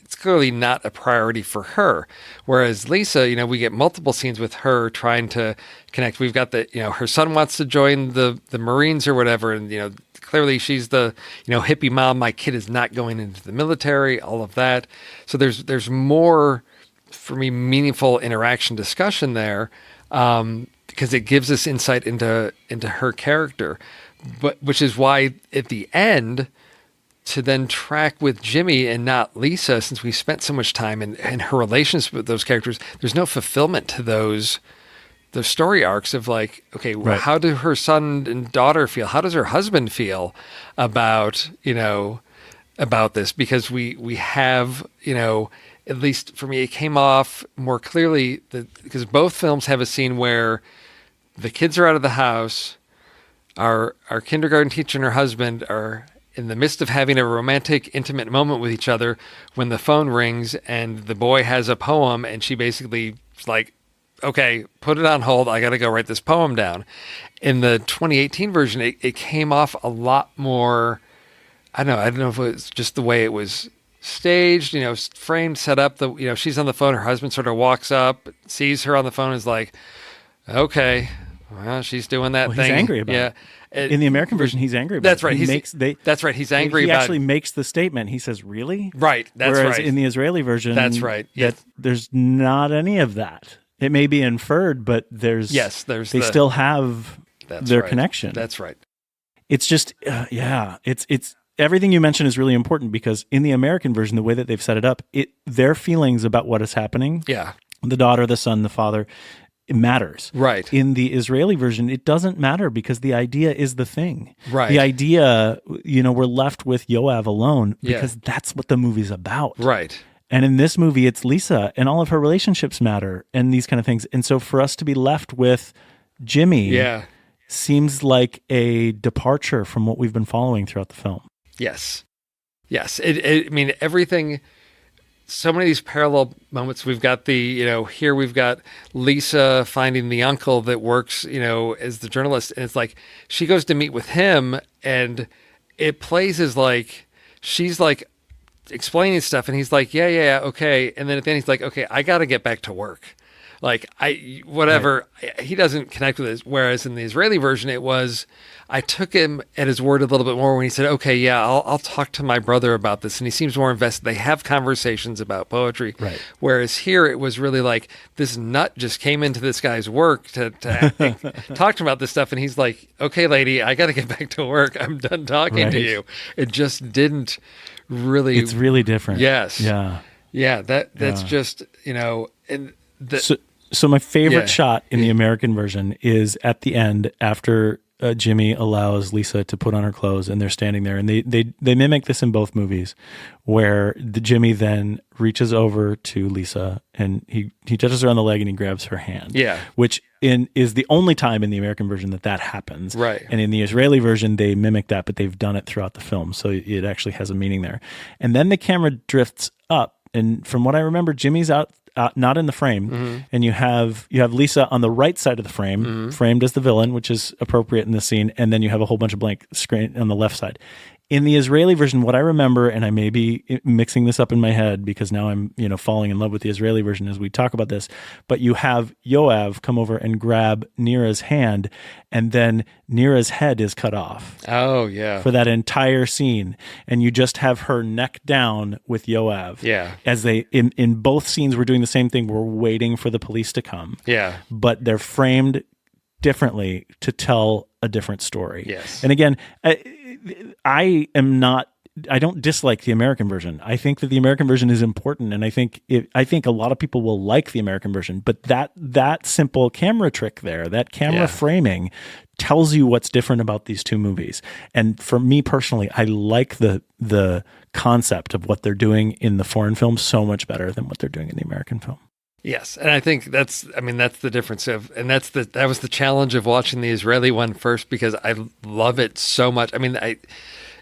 it's clearly not a priority for her. Whereas Lisa, we get multiple scenes with her trying to connect. We've got her son wants to join the Marines or whatever. And, clearly she's the, hippie mom. My kid is not going into the military, all of that. So there's more, for me, meaningful interaction discussion there, because it gives us insight into her character, but which is why at the end, to then track with Jimmy and not Lisa, since we spent so much time in her relations with those characters, there's no fulfillment to those story arcs of like, okay, well, how do her son and daughter feel? How does her husband feel about this? Because we have, at least for me, it came off more clearly because both films have a scene where the kids are out of the house, our kindergarten teacher and her husband are in the midst of having a romantic, intimate moment with each other when the phone rings and the boy has a poem, and she basically is like, okay, put it on hold. I got to go write this poem down. In the 2018 version, it came off a lot more, I don't know if it was just the way it was staged, framed, set up. She's on the phone. Her husband sort of walks up, sees her on the phone, and is like, okay, well, she's doing that thing. He's angry about it. In the American version, he's angry about it. That's right. That's right. He's angry about it. He actually makes the statement. He says, really? Right. That's Whereas right. in the Israeli version, that's right. There's not any of that. It may be inferred, but they still have their connection. That's right. It's just, it's everything you mentioned is really important, because in the American version, the way that they've set it up, their feelings about what is happening, the daughter, the son, the father, it matters. Right. In the Israeli version, it doesn't matter, because the idea is the thing. Right. The idea, we're left with Yoav alone because that's what the movie's about. Right. And in this movie, it's Lisa, and all of her relationships matter and these kind of things. And so for us to be left with Jimmy seems like a departure from what we've been following throughout the film. Yes. I mean, everything... So many of these parallel moments. We've got here we've got Lisa finding the uncle that works, as the journalist. And it's like, she goes to meet with him, and it plays as like, she's like explaining stuff, and he's like, yeah, okay. And then at the end, he's like, okay, I got to get back to work. Like, whatever. Right. He doesn't connect with it. Whereas in the Israeli version, it was, I took him at his word a little bit more when he said, okay, yeah, I'll talk to my brother about this. And he seems more invested. They have conversations about poetry. Right. Whereas here, it was really like, this nut just came into this guy's work to talk to him about this stuff. And he's like, okay, lady, I got to get back to work. I'm done talking to you. It just didn't really. It's really different. Yes. Yeah. Yeah. That's just, and So my favorite shot in the American version is at the end, after Jimmy allows Lisa to put on her clothes, and they're standing there, and they mimic this in both movies, where Jimmy then reaches over to Lisa and he touches her on the leg and he grabs her hand. Yeah. Which is the only time in the American version that happens. Right. And in the Israeli version, they mimic that, but they've done it throughout the film. So it actually has a meaning there. And then the camera drifts up, and from what I remember, Jimmy's out not in the frame, and you have Lisa on the right side of the frame, framed as the villain, which is appropriate in this scene, and then you have a whole bunch of blank screen on the left side. In the Israeli version, what I remember, and I may be mixing this up in my head because now I'm falling in love with the Israeli version as we talk about this, but you have Yoav come over and grab Nira's hand, and then Nira's head is cut off. Oh, yeah. For that entire scene. And you just have her neck down with Yoav. Yeah. As they, in both scenes, we're doing the same thing. We're waiting for the police to come. Yeah. But they're framed differently to tell a different story. Yes. And again, I don't dislike the American version. I think that the American version is important, and I think a lot of people will like the American version. But that simple camera trick there, that camera framing, tells you what's different about these two movies. And for me personally, I like the concept of what they're doing in the foreign film so much better than what they're doing in the American film. Yes, and I think that's the difference that was the challenge of watching the Israeli one first, because I love it so much. I mean,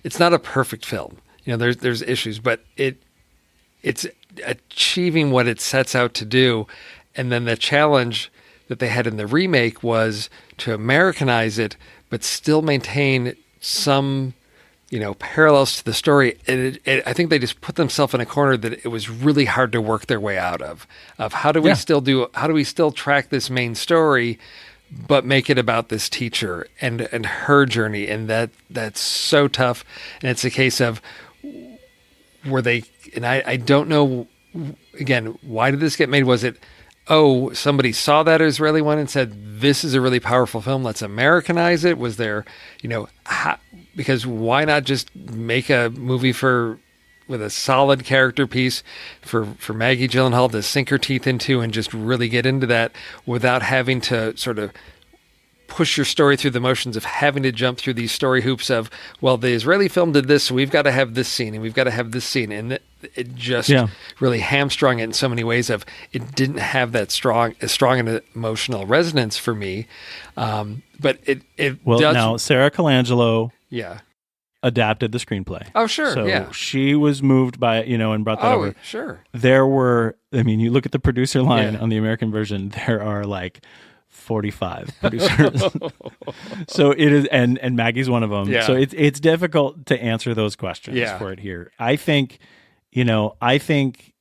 it's not a perfect film. There's issues, but it's achieving what it sets out to do. And then the challenge that they had in the remake was to Americanize it, but still maintain some parallels to the story. I think they just put themselves in a corner that it was really hard to work their way out of how do we still track this main story, but make it about this teacher and her journey. And that's so tough. And it's a case of I don't know, again, why did this get made? Was it, somebody saw that Israeli one and said, this is a really powerful film, let's Americanize it? Was there, because why not just make a movie with a solid character piece for Maggie Gyllenhaal to sink her teeth into and just really get into that without having to sort of push your story through the motions of having to jump through these story hoops of, well, the Israeli film did this, so we've got to have this scene and we've got to have this scene. And it just really hamstrung it in so many ways of it didn't have that strong an emotional resonance for me. But it does. Now Sarah Colangelo Yeah. adapted the screenplay. Oh, sure. So yeah. she was moved by it, and brought that over. Oh, sure. There were, you look at the producer line on the American version, there are like 45 producers. So it is, and Maggie's one of them. Yeah. So it's difficult to answer those questions for it here. I think, I think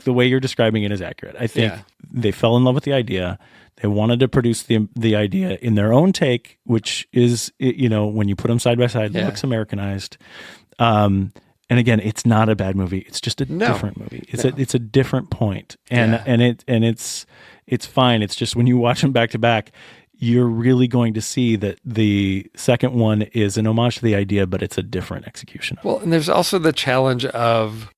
the way you're describing it is accurate. I think they fell in love with the idea. They wanted to produce the idea in their own take, which is, when you put them side by side, looks Americanized. And again, it's not a bad movie. It's just a different movie. It's a different point, and it's fine. It's just when you watch them back to back, you're really going to see that the second one is an homage to the idea, but it's a different execution. Well, and there's also the challenge of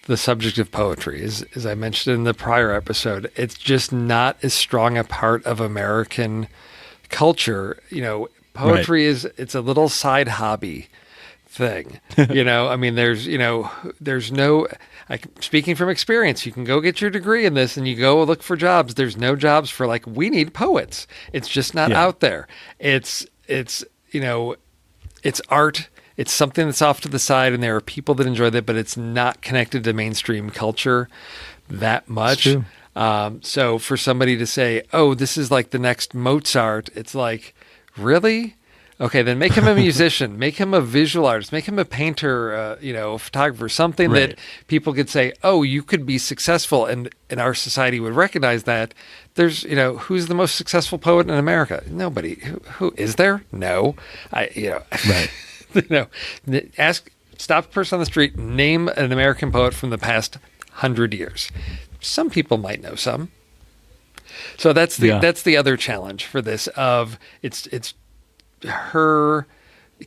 the subject of poetry. As I mentioned in the prior episode, it's just not as strong a part of American culture. Poetry it's a little side hobby thing. There's no, speaking from experience, you can go get your degree in this and you go look for jobs. There's no jobs for we need poets. It's just not out there. It's art. It's something that's off to the side, and there are people that enjoy that, but it's not connected to mainstream culture that much. So for somebody to say, this is like the next Mozart, it's like, really? Okay, then make him a musician, make him a visual artist, make him a painter, a photographer, something that people could say, you could be successful, and our society would recognize that. There's, who's the most successful poet in America? Nobody. Who is there? No. Right. Stop a person on the street, name an American poet from the past 100 years. Some people might know some. So that's the other challenge for this of it's her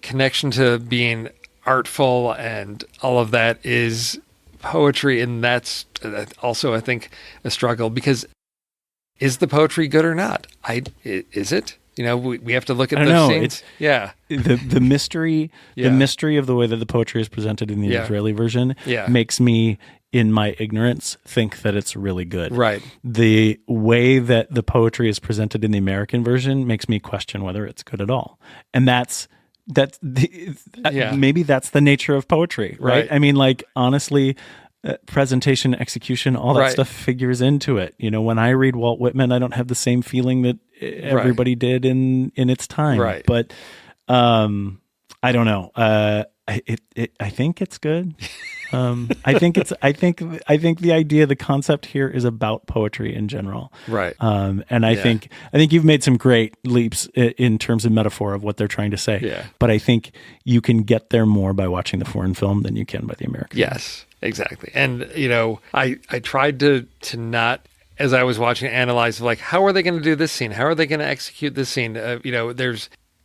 connection to being artful and all of that is poetry, and that's also, I think, a struggle, because is the poetry good or not? Is it? We have to look at those scenes. The mystery, the mystery of the way that the poetry is presented in the Israeli version makes me, in my ignorance, think that it's really good. Right. The way that the poetry is presented in the American version makes me question whether it's good at all. And maybe that's the nature of poetry, right? I mean, honestly, presentation, execution, all that stuff figures into it. When I read Walt Whitman, I don't have the same feeling that everybody did in its time. Right. But I don't know. I think it's good. I think the idea, the concept here is about poetry in general. Right. And I think you've made some great leaps in terms of metaphor of what they're trying to say. Yeah. But I think you can get there more by watching the foreign film than you can by the American. Yes, exactly. And, I tried to not, as I was watching, analyze how are they going to do this scene? How are they going to execute this scene?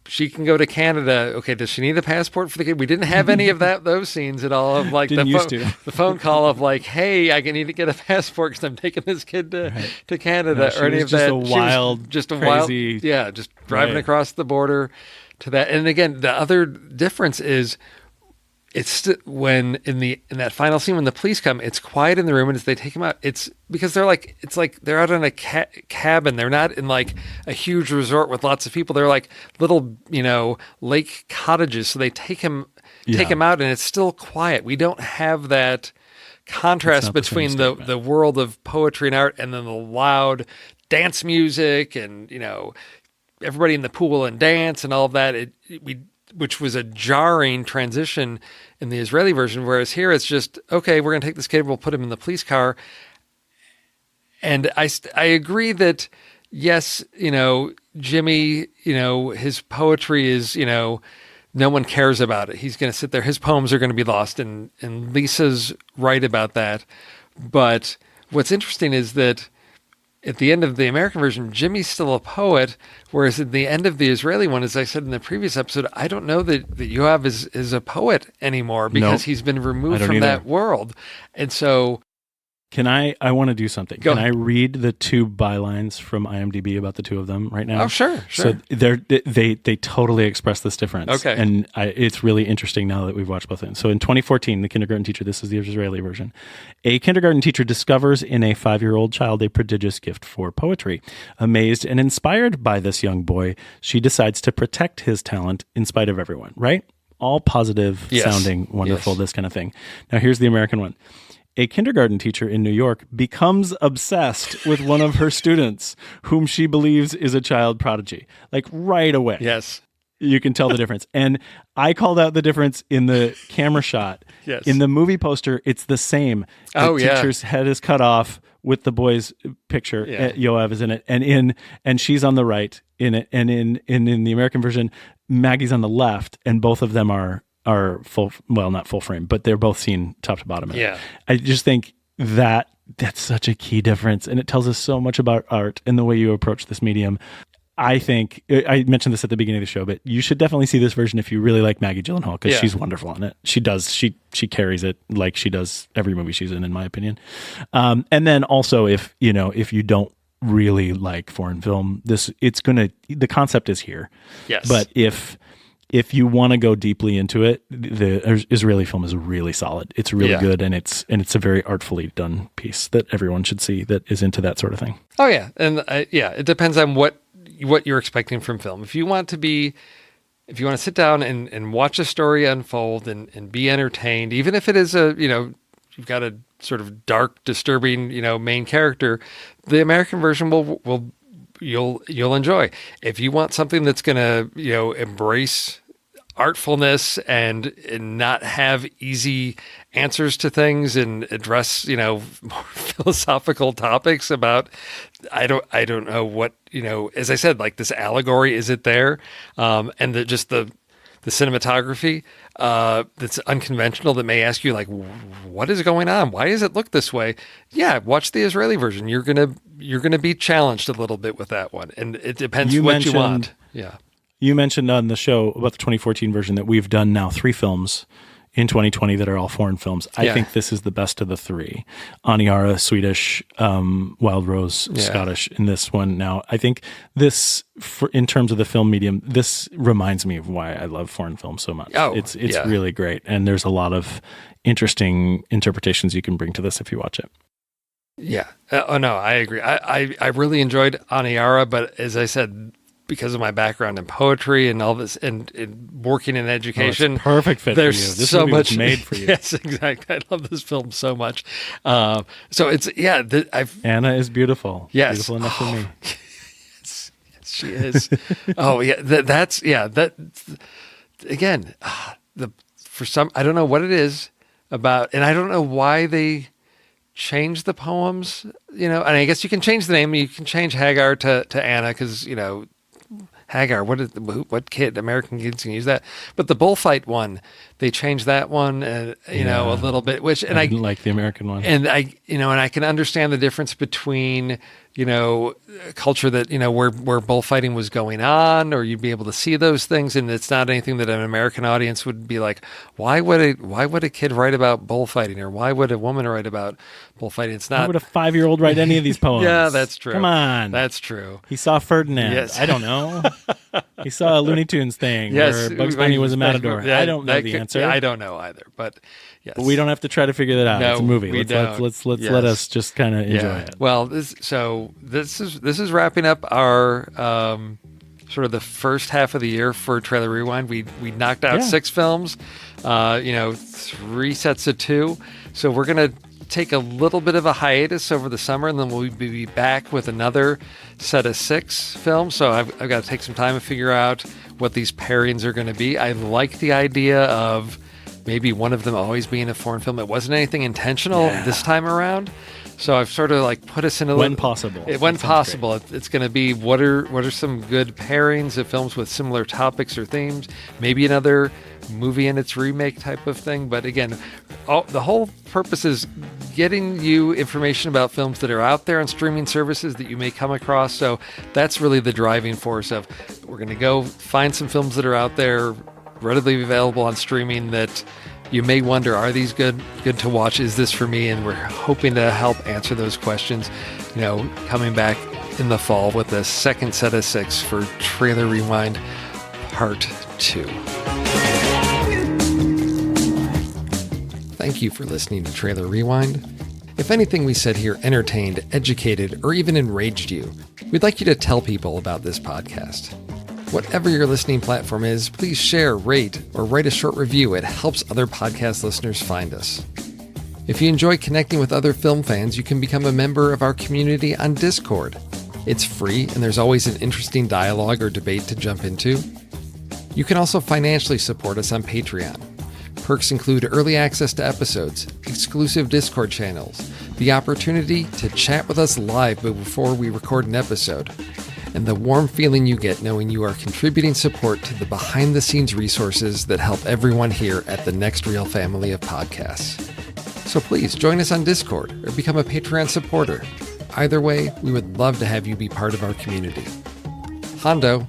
She can go to Canada. Okay, does she need a passport for the kid? We didn't have any of those scenes at all. Of the phone call of hey, I need to get a passport because I'm taking this kid to Canada, or any of that. Just driving across the border to that. And again, the other difference is it's when in that final scene when the police come, it's quiet in the room, and as they take him out, it's because it's like they're out in a cabin. They're not in like a huge resort with lots of people. They're like little, lake cottages. So they take him out, and it's still quiet. We don't have that contrast between the world of poetry and art and then the loud dance music and, everybody in the pool and dance and all of that. Which was a jarring transition in the Israeli version, whereas here it's just, okay, we're going to take this kid, we'll put him in the police car. And I agree that, yes, Jimmy, his poetry is, no one cares about it. He's going to sit there. His poems are going to be lost. And Lisa's right about that. But what's interesting is that at the end of the American version, Jimmy's still a poet, whereas at the end of the Israeli one, as I said in the previous episode, I don't know that Yoav is a poet anymore because he's been removed from that world. And so... I want to do something. Can I read the two bylines from IMDb about the two of them right now? Oh, sure. So they totally express this difference. Okay. And it's really interesting now that we've watched both of them. So in 2014, the kindergarten teacher, this is the Israeli version, a kindergarten teacher discovers in a 5-year-old child a prodigious gift for poetry. Amazed and inspired by this young boy, she decides to protect his talent in spite of everyone, right? All positive sounding, wonderful, this kind of thing. Now here's the American one. A kindergarten teacher in New York becomes obsessed with one of her students, whom she believes is a child prodigy. Like right away. Yes. You can tell the difference. And I called out the difference in the camera shot. Yes. In the movie poster, it's the same. The teacher's head is cut off with the boy's picture. Yeah. Yoav is in it. And she's on the right in it. And in the American version, Maggie's on the left, and both of them are full, well, not full frame, but they're both seen top to bottom. Yeah. I just think that's such a key difference, and it tells us so much about art and the way you approach this medium. I think I mentioned this at the beginning of the show, but you should definitely see this version if you really like Maggie Gyllenhaal, because she's wonderful on it. She carries it like she does every movie she's in my opinion. And then also if you don't really like foreign film, the concept is here. Yes. But if you want to go deeply into it, the Israeli film is really solid. It's really good, and it's a very artfully done piece that everyone should see that is into that sort of thing. Oh yeah, and it depends on what you're expecting from film. If you want to sit down and watch a story unfold and be entertained, even if it is you've got a sort of dark, disturbing, main character, the American version you'll enjoy. If you want something that's going to, embrace artfulness and not have easy answers to things and address, more philosophical topics about, I don't know what, as I said, like this allegory, is it there? And the cinematography that's unconventional, that may ask you like, what is going on? Why does it look this way? Yeah, watch the Israeli version. You're gonna be challenged a little bit with that one, and it depends what you want. Yeah, you mentioned on the show about the 2014 version that we've done now 3 films in 2020 that are all foreign films. I think this is the best of the 3. Aniara, Swedish, Wild Rose, Scottish in this one. Now, I think this, in terms of the film medium, this reminds me of why I love foreign film so much. Oh, it's really great. And there's a lot of interesting interpretations you can bring to this if you watch it. Yeah. No, I agree. I really enjoyed Aniara, but as I said, because of my background in poetry and all this and working in education, perfect fit there's for you. This so movie much was made for you. Yes, exactly. I love this film so much. So it's Anna is beautiful. Yes, beautiful enough for me. Yes, she is. Oh yeah, that's again. For some, I don't know what it is about, and I don't know why they changed the poems. And I guess you can change the name. You can change Hagar to Anna because Hagar, what kid, American kids can use that? But the bullfight one, they changed that one, a little bit. Which I didn't like the American one, and I can understand the difference between culture that where bullfighting was going on, or you'd be able to see those things, and it's not anything that an American audience would be like, why would a kid write about bullfighting, or why would a woman write about bullfighting? It's not. Why would a 5-year-old write any of these poems? Yeah, that's true. Come on, that's true. He saw Ferdinand. Yes. I don't know. He saw a Looney Tunes thing Yes, where Bugs Bunny was a matador. I don't know the answer. Yeah, I don't know either, but yes. But we don't have to try to figure that out. No, it's a movie. we don't. Let's let us just kind of enjoy it. Well, this is wrapping up our sort of the first half of the year for Trailer Rewind. We knocked out 6 films, 3 sets of 2. So we're gonna take a little bit of a hiatus over the summer, and then we'll be back with another set of 6 films. So I've got to take some time to figure out what these pairings are going to be. I like the idea of maybe one of them always being a foreign film. It wasn't anything intentional this time around. So I've sort of like put us in a when possible. When possible, it's going to be what are some good pairings of films with similar topics or themes. Maybe another movie and its remake type of thing. But again, the whole purpose is getting you information about films that are out there on streaming services that you may come across. So that's really the driving force of we're going to go find some films that are out there readily available on streaming that you may wonder, are these good to watch? Is this for me? And we're hoping to help answer those questions, coming back in the fall with the second set of 6 for Trailer Rewind Part 2. Thank you for listening to Trailer Rewind. If anything we said here entertained, educated, or even enraged you, we'd like you to tell people about this podcast. Whatever your listening platform is, please share, rate, or write a short review. It helps other podcast listeners find us. If you enjoy connecting with other film fans, you can become a member of our community on Discord. It's free, and there's always an interesting dialogue or debate to jump into. You can also financially support us on Patreon. Perks include early access to episodes, exclusive Discord channels, the opportunity to chat with us live before we record an episode, and the warm feeling you get knowing you are contributing support to the behind-the-scenes resources that help everyone here at the Next Reel family of podcasts. So please join us on Discord or become a Patreon supporter. Either way, we would love to have you be part of our community. Hondo.